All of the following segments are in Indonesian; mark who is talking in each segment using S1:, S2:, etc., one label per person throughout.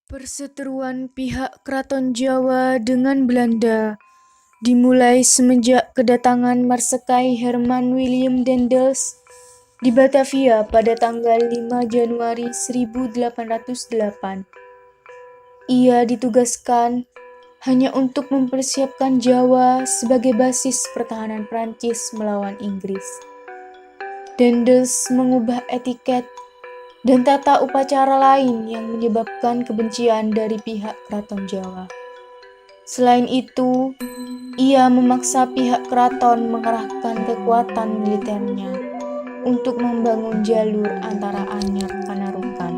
S1: Perseteruan pihak Keraton Jawa dengan Belanda dimulai semenjak kedatangan Marsekai Herman William Daendels di Batavia pada tanggal 5 Januari 1808. Ia ditugaskan hanya untuk mempersiapkan Jawa sebagai basis pertahanan Prancis melawan Inggris. Daendels mengubah etiket dan tata upacara lain yang menyebabkan kebencian dari pihak Keraton Jawa. Selain itu, ia memaksa pihak keraton mengerahkan kekuatan militernya untuk membangun jalur antara Anyar Panarukan.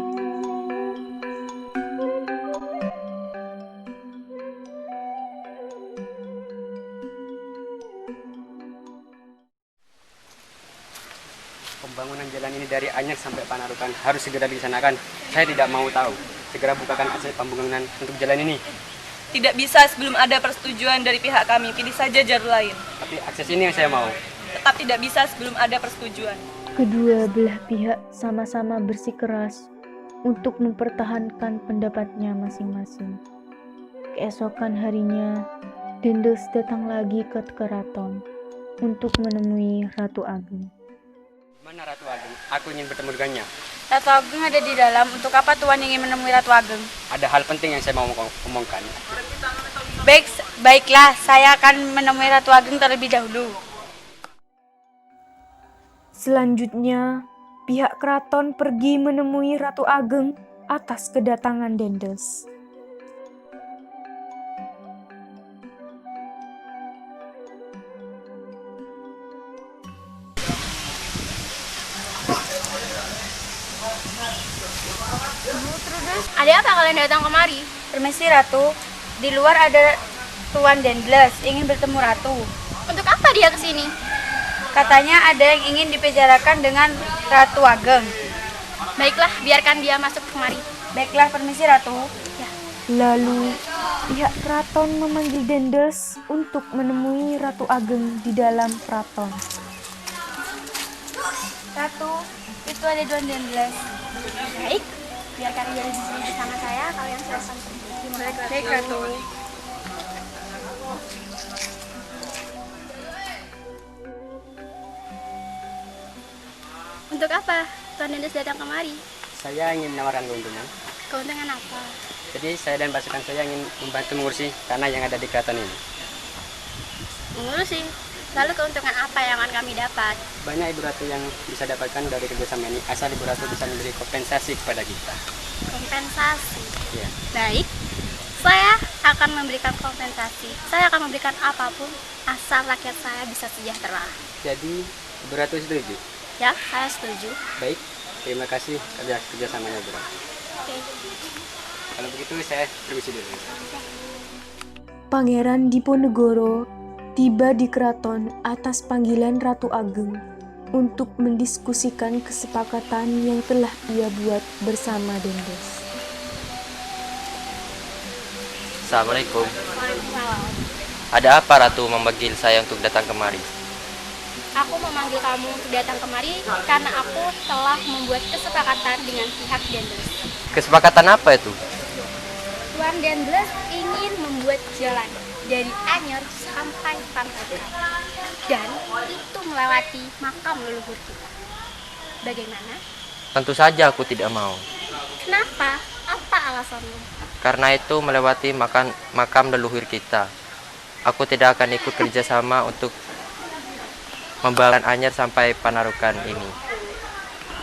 S2: Pembangunan jalan ini dari Anyar sampai Panarukan harus segera dilaksanakan. Saya tidak mau tahu. Segera bukakan akses pembangunan untuk jalan ini.
S3: Tidak bisa sebelum ada persetujuan dari pihak kami. Pilih saja jalur lain.
S2: Tapi akses ini yang saya mau.
S3: Tetap tidak bisa sebelum ada persetujuan.
S1: Kedua belah pihak sama-sama bersikeras untuk mempertahankan pendapatnya masing-masing. Keesokan harinya, Daendels datang lagi ke keraton untuk menemui Ratu Ageng.
S2: Mana Ratu Ageng? Aku ingin bertemu dengannya.
S4: Ratu Ageng ada di dalam. Untuk apa Tuan ingin menemui Ratu Ageng?
S2: Ada hal penting yang saya mau omongkan.
S4: Baiklah, saya akan menemui Ratu Ageng terlebih dahulu.
S1: Selanjutnya, pihak keraton pergi menemui Ratu Ageng atas kedatangan Daendels.
S5: Ada apa kalian datang kemari?
S4: Permisi Ratu, di luar ada Tuan Daendels ingin bertemu Ratu.
S5: Untuk apa dia kesini?
S4: Katanya ada yang ingin dibicarakan dengan Ratu Ageng.
S5: Baiklah, biarkan dia masuk kemari.
S4: Baiklah, permisi Ratu.
S5: Ya.
S1: Lalu, pihak keraton memanggil Daendels untuk menemui Ratu Ageng di dalam keraton.
S4: Ratu, itu ada Tuan Daendels.
S5: Baik, biarkan dia di sini bersama saya. Kalian silakan pergi.
S4: Baik Ratu.
S5: Untuk apa Tuan Daendels datang kemari?
S2: Saya ingin menawarkan keuntungan.
S5: Keuntungan apa?
S2: Jadi saya dan pasukan saya ingin membantu mengurusi tanah yang ada di keraton ini.
S5: Mengurusi. Lalu keuntungan apa yang akan kami dapat?
S2: Banyak Ibu Ratu yang bisa dapatkan dari kerjasama ini, asal Ibu Ratu bisa memberi kompensasi kepada kita.
S5: Kompensasi.
S2: Ya.
S5: Baik, saya akan memberikan kompensasi. Saya akan memberikan apapun asal rakyat saya bisa sejahtera.
S2: Jadi Ibu Ratu setuju?
S5: Ya, saya setuju.
S2: Baik, terima kasih kerjasamanya Ibu Ratu.
S5: Oke.
S2: Kalau begitu saya permisi dulu.
S1: Pangeran Diponegoro tiba di keraton atas panggilan Ratu Ageng untuk mendiskusikan kesepakatan yang telah ia buat bersama Daendels.
S6: Assalamualaikum.
S5: Waalaikumsalam.
S6: Ada apa Ratu memanggil saya untuk datang kemari?
S5: Aku memanggil kamu untuk datang kemari karena aku telah membuat kesepakatan dengan pihak Daendels.
S6: Kesepakatan apa itu?
S5: Tuan Daendels ingin membuat jalan dari Anyar sampai Panarukan, dan itu melewati makam leluhur kita. Bagaimana?
S6: Tentu saja aku tidak mau.
S5: Kenapa? Apa alasanmu?
S6: Karena itu melewati makam leluhur kita. Aku tidak akan ikut kerjasama untuk membangun Anyar sampai Panarukan ini.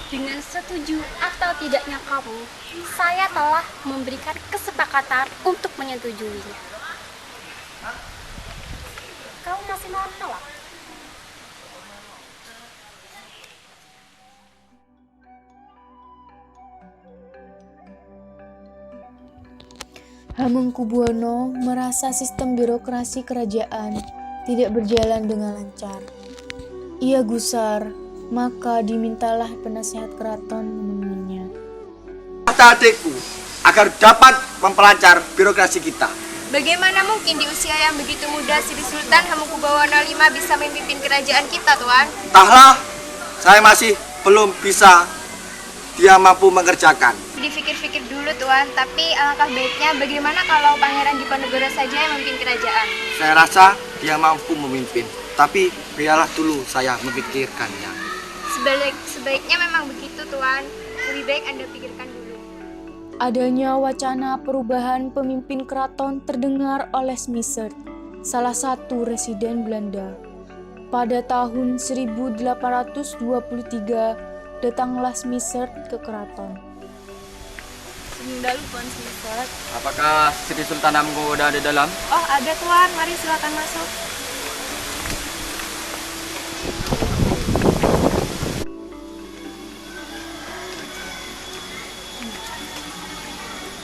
S5: Dengan setuju atau tidaknya kamu, saya telah memberikan kesepakatan untuk menyetujuinya. Kau masih mau menolak?
S1: Hamengkubuwono merasa sistem birokrasi kerajaan tidak berjalan dengan lancar. Ia gusar, maka dimintalah penasehat keraton menemuinya.
S7: Kata adikku agar dapat mempelancar birokrasi kita.
S8: Bagaimana mungkin di usia yang begitu muda Sri Sultan Hamengkubuwono V bisa memimpin kerajaan kita, Tuan?
S7: Entahlah, saya masih belum bisa dia mampu mengerjakan.
S8: dipikir-pikir dulu Tuan, tapi alangkah baiknya bagaimana kalau Pangeran Diponegoro saja yang memimpin kerajaan?
S7: Saya rasa dia mampu memimpin, tapi biarlah dulu saya memikirkannya.
S8: Sebaiknya memang begitu Tuan, lebih baik Anda pikirkan dulu.
S1: Adanya wacana perubahan pemimpin keraton terdengar oleh Smitherd, salah satu residen Belanda. Pada tahun 1823, datanglah Smitherd ke keraton.
S3: Dalu Tuan Smitherd.
S2: Apakah Sri Sultan Hamengkubuwono udah ada dalam?
S3: Oh, ada Tuan. Mari silakan masuk.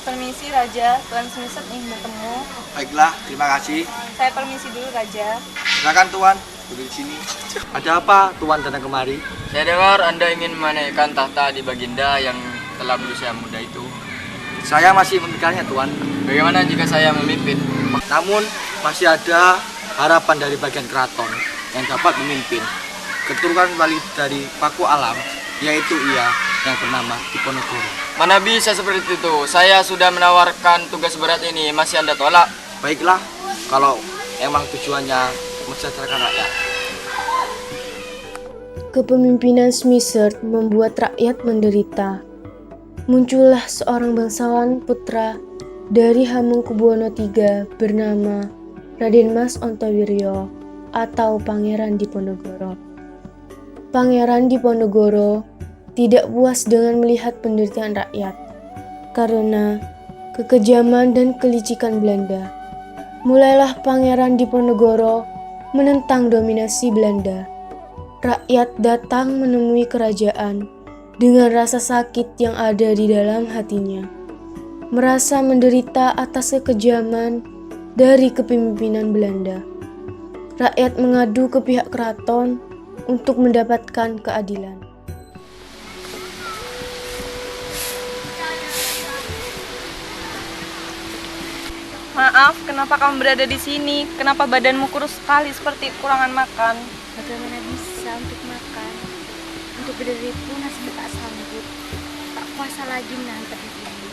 S3: Permisi Raja, Tuan Smitherd ingin bertemu.
S7: Baiklah, terima kasih.
S3: Saya permisi dulu Raja.
S7: Silakan Tuan, duduk di sini. Ada apa Tuan datang kemari?
S2: Saya dengar Anda ingin menaikkan tahta di Baginda yang telah berusia muda itu.
S7: Saya masih memikirkannya Tuan.
S2: Bagaimana jika saya memimpin?
S7: Namun masih ada harapan dari bagian keraton yang dapat memimpin. Keturunan wali dari Paku Alam, yaitu ia yang bernama Diponegoro.
S2: Mana bisa seperti itu? Saya sudah menawarkan tugas berat ini, masih Anda tolak?
S7: Baiklah, kalau emang tujuannya mensejahterakan rakyat.
S1: Kepemimpinan Smitherd membuat rakyat menderita. Muncullah seorang bangsawan putra dari Hamengkubuwono III bernama Raden Mas Ontowiryo atau Pangeran Diponegoro. Pangeran Diponegoro tidak puas dengan melihat penderitaan rakyat karena kekejaman dan kelicikan Belanda. Mulailah Pangeran Diponegoro menentang dominasi Belanda. Rakyat datang menemui kerajaan dengan rasa sakit yang ada di dalam hatinya, merasa menderita atas kekejaman dari kepemimpinan Belanda. Rakyat mengadu ke pihak keraton untuk mendapatkan keadilan.
S3: Maaf, kenapa kamu berada di sini? Kenapa badanmu kurus sekali seperti kekurangan makan?
S5: Bagaimana bisa untuk makan? Untuk berdiri pun nasib tak sanggup. Tak kuasa lagi menahan pedih ini.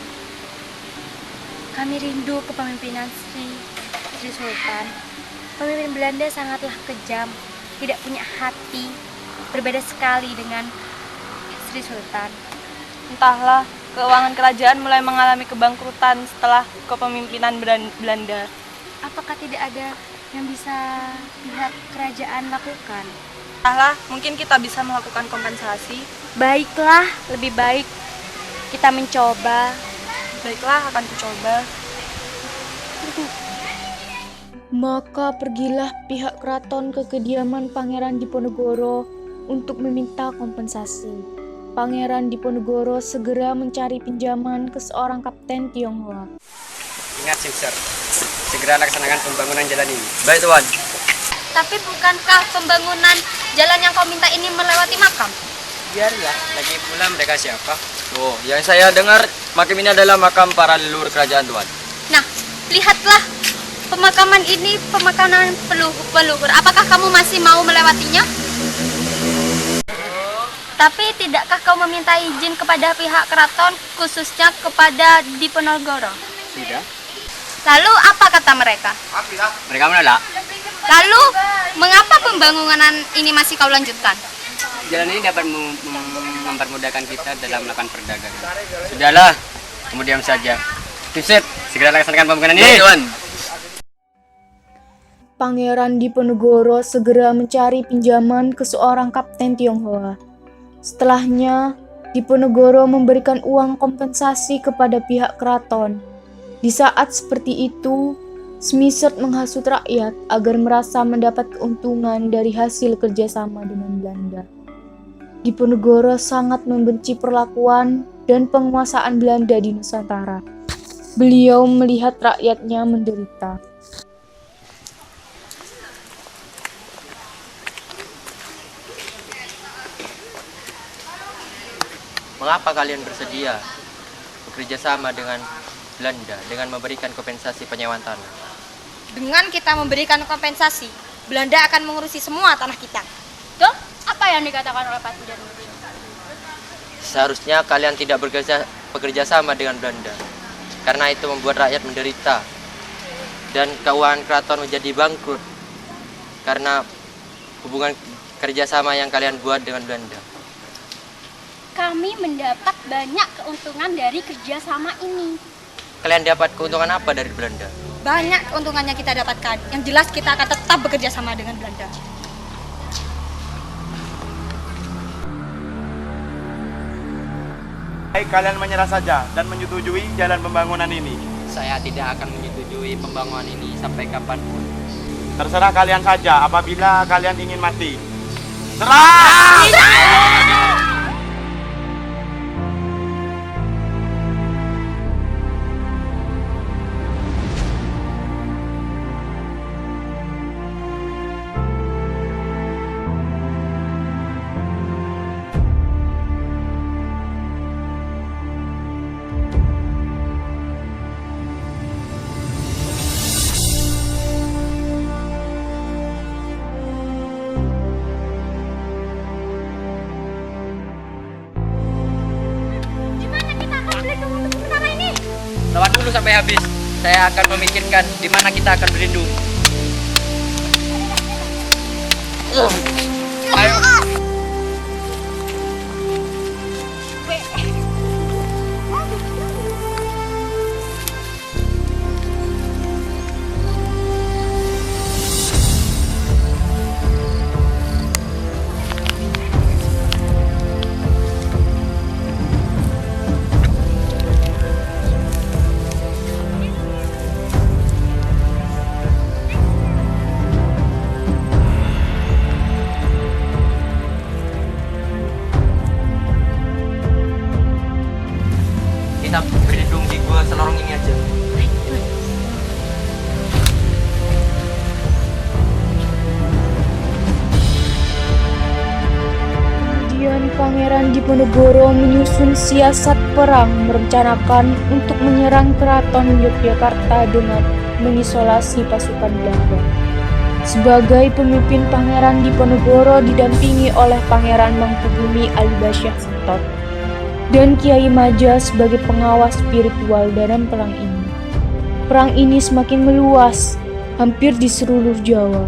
S5: Kami rindu kepemimpinan Sri Sultan. Pemimpin Belanda sangatlah kejam, tidak punya hati, berbeda sekali dengan Sri Sultan.
S3: Entahlah, keuangan kerajaan mulai mengalami kebangkrutan setelah kepemimpinan Belanda.
S5: Apakah tidak ada yang bisa pihak kerajaan lakukan?
S3: Entahlah, mungkin kita bisa melakukan kompensasi.
S5: Baiklah, lebih baik kita mencoba.
S3: Baiklah, akan kucoba.
S1: Maka pergilah pihak keraton ke kediaman Pangeran Diponegoro untuk meminta kompensasi. Pangeran Diponegoro segera mencari pinjaman ke seorang kapten Tionghoa.
S2: Ingat Smitherd, segera laksanakan pembangunan jalan ini.
S6: Baik Tuan.
S4: Tapi bukankah pembangunan jalan yang kau minta ini melewati makam?
S2: Biarlah, lagi pula mereka siapa?
S6: Oh, yang saya dengar makam ini adalah makam para leluhur kerajaan Tuan.
S4: Nah, lihatlah pemakaman ini, pemakaman peluhur. Apakah kamu masih mau melewatinya? Tapi tidakkah kau meminta izin kepada pihak keraton, khususnya kepada Diponegoro?
S2: Sudah.
S4: Lalu apa kata mereka?
S2: Mereka menolak.
S4: Lalu mengapa pembangunan ini masih kau lanjutkan?
S2: Jalan ini dapat mempermudahkan kita dalam melakukan perdagangan. Sudahlah, kemudian saja. Smitherd, segera laksanakan pembangunan ini.
S6: Tuan.
S1: Pangeran Diponegoro segera mencari pinjaman ke seorang kapten Tionghoa. Setelahnya, Diponegoro memberikan uang kompensasi kepada pihak keraton. Di saat seperti itu, Smitherd menghasut rakyat agar merasa mendapat keuntungan dari hasil kerjasama dengan Belanda. Diponegoro sangat membenci perlakuan dan penguasaan Belanda di Nusantara. Beliau melihat rakyatnya menderita.
S6: Mengapa kalian bersedia bekerja sama dengan Belanda dengan memberikan kompensasi penyewaan tanah?
S4: Dengan kita memberikan kompensasi, Belanda akan mengurusi semua tanah kita.
S5: Apa yang dikatakan oleh Pak Sudarmo?
S6: Seharusnya kalian tidak bekerja sama dengan Belanda. Karena itu membuat rakyat menderita dan keuangan keraton menjadi bangkrut karena hubungan kerjasama yang kalian buat dengan Belanda.
S5: Kami mendapat banyak keuntungan dari kerjasama ini.
S6: Kalian dapat keuntungan apa dari Belanda?
S5: Banyak keuntungannya kita dapatkan. Yang jelas kita akan tetap bekerja sama dengan Belanda.
S9: Baik, kalian menyerah saja dan menyetujui jalan pembangunan ini.
S6: Saya tidak akan menyetujui pembangunan ini sampai kapanpun.
S9: Terserah kalian saja apabila kalian ingin mati. Serah!
S2: Lawan dulu sampai habis. Saya akan memikirkan di mana kita akan berlindung. Ayo.
S6: Kita berlindung di gua selorong ini aja.
S1: Kemudian Pangeran Diponegoro menyusun siasat perang merencanakan untuk menyerang keraton Yogyakarta dengan mengisolasi pasukan Belanda. Sebagai pemimpin, Pangeran Diponegoro didampingi oleh Pangeran Mangkubumi Alibasyah Sentot dan Kiai Maja sebagai pengawas spiritual dalam perang ini. Perang ini semakin meluas, hampir di seluruh Jawa.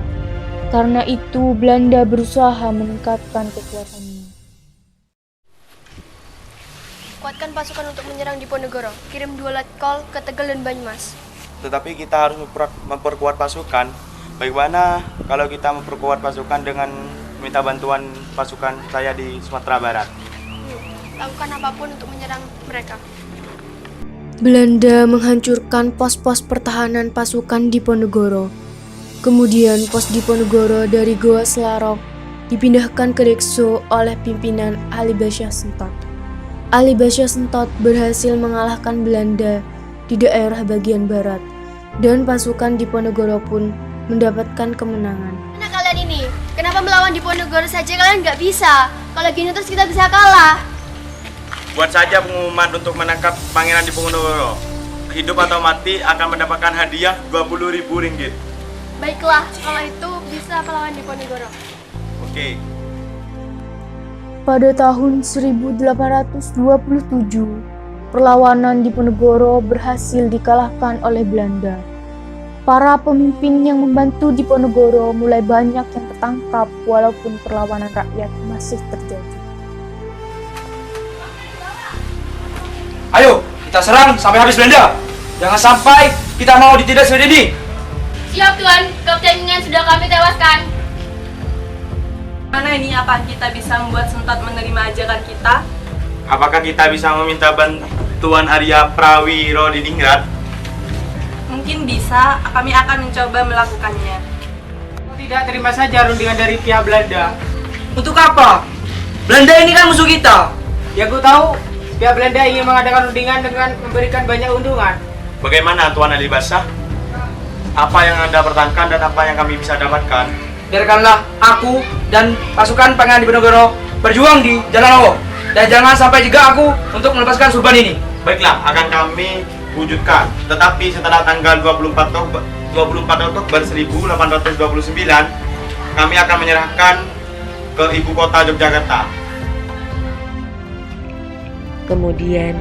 S1: Karena itu, Belanda berusaha meningkatkan kekuatannya.
S8: Kuatkan pasukan untuk menyerang Diponegoro. Kirim 2 letkol ke Tegal dan Banyumas.
S9: Tetapi kita harus memperkuat pasukan. Bagaimana kalau kita memperkuat pasukan dengan minta bantuan pasukan saya di Sumatera Barat?
S8: Lakukan apapun untuk menyerang mereka.
S1: Belanda menghancurkan pos-pos pertahanan pasukan Diponegoro. Kemudian pos Diponegoro dari Goa Selarong dipindahkan ke Dekso oleh pimpinan Alibasyah Sentot. Alibasyah Sentot berhasil mengalahkan Belanda di daerah bagian barat, dan pasukan Diponegoro pun mendapatkan kemenangan.
S8: Mana kalian ini? Kenapa melawan Diponegoro saja kalian nggak bisa? Kalau gini terus kita bisa kalah.
S9: Buat saja pengumuman untuk menangkap Pangeran Diponegoro. Hidup atau mati akan mendapatkan hadiah 20.000 ringgit.
S8: Baiklah, kalau itu bisa melawan Diponegoro.
S9: Oke.
S1: Pada tahun 1827, perlawanan Diponegoro berhasil dikalahkan oleh Belanda. Para pemimpin yang membantu Diponegoro mulai banyak yang tertangkap walaupun perlawanan rakyat masih terjadi.
S7: Ayo, kita serang sampai habis Belanda. Jangan sampai kita mau ditindas seperti ini.
S4: Siap Tuan, kaptennya sudah kami tewaskan.
S3: Mana ini, apa kita bisa membuat Sentot menerima ajakan kita?
S9: Apakah kita bisa meminta bantuan Arya Prawiro di Ningrat?
S3: Mungkin bisa, kami akan mencoba melakukannya.
S10: Tidak terima saja rundingan dari pihak Belanda.
S7: Untuk apa? Belanda ini kan musuh kita.
S10: Ya, aku tahu pihak Belanda ingin mengadakan rundingan dengan memberikan banyak untungan.
S9: Bagaimana Tuan Ali Basah? Apa yang Anda pertahankan dan apa yang kami bisa dapatkan?
S7: Biarkanlah aku dan pasukan Pangeran Diponegoro berjuang di Jalan Lawo. Dan jangan sampai juga aku untuk melepaskan surban ini.
S9: Baiklah, akan kami wujudkan. Tetapi setelah tanggal 24 Oktober 1829, kami akan menyerahkan ke ibu kota Yogyakarta.
S1: Kemudian,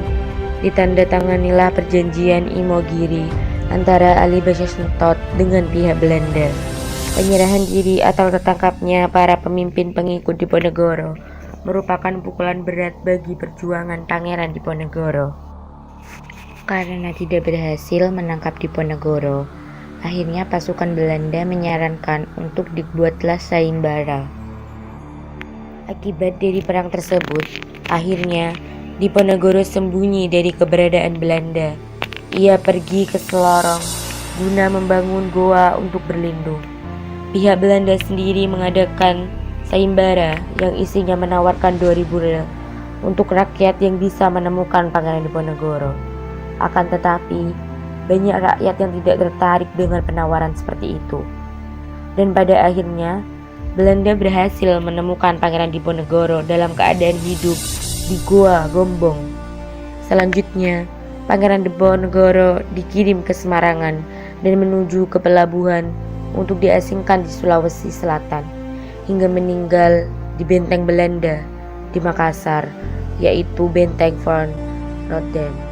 S11: ditandatanganilah perjanjian Imogiri antara Ali Bajasntot dengan pihak Belanda. Penyerahan diri atau tertangkapnya para pemimpin pengikut Diponegoro merupakan pukulan berat bagi perjuangan Pangeran Diponegoro. Karena tidak berhasil menangkap Diponegoro, akhirnya pasukan Belanda menyarankan untuk dibuatlah sayembara. Akibat dari perang tersebut, akhirnya Diponegoro sembunyi dari keberadaan Belanda. Ia pergi ke Selorong guna membangun goa untuk berlindung. Pihak Belanda sendiri mengadakan sayembara yang isinya menawarkan 2.000 rel untuk rakyat yang bisa menemukan Pangeran Diponegoro. Akan tetapi, banyak rakyat yang tidak tertarik dengan penawaran seperti itu. Dan pada akhirnya, Belanda berhasil menemukan Pangeran Diponegoro dalam keadaan hidup di Goa Gombong. Selanjutnya, Pangeran Diponegoro dikirim ke Semarangan dan menuju ke pelabuhan untuk diasingkan di Sulawesi Selatan hingga meninggal di benteng Belanda di Makassar, yaitu Benteng Van Roden.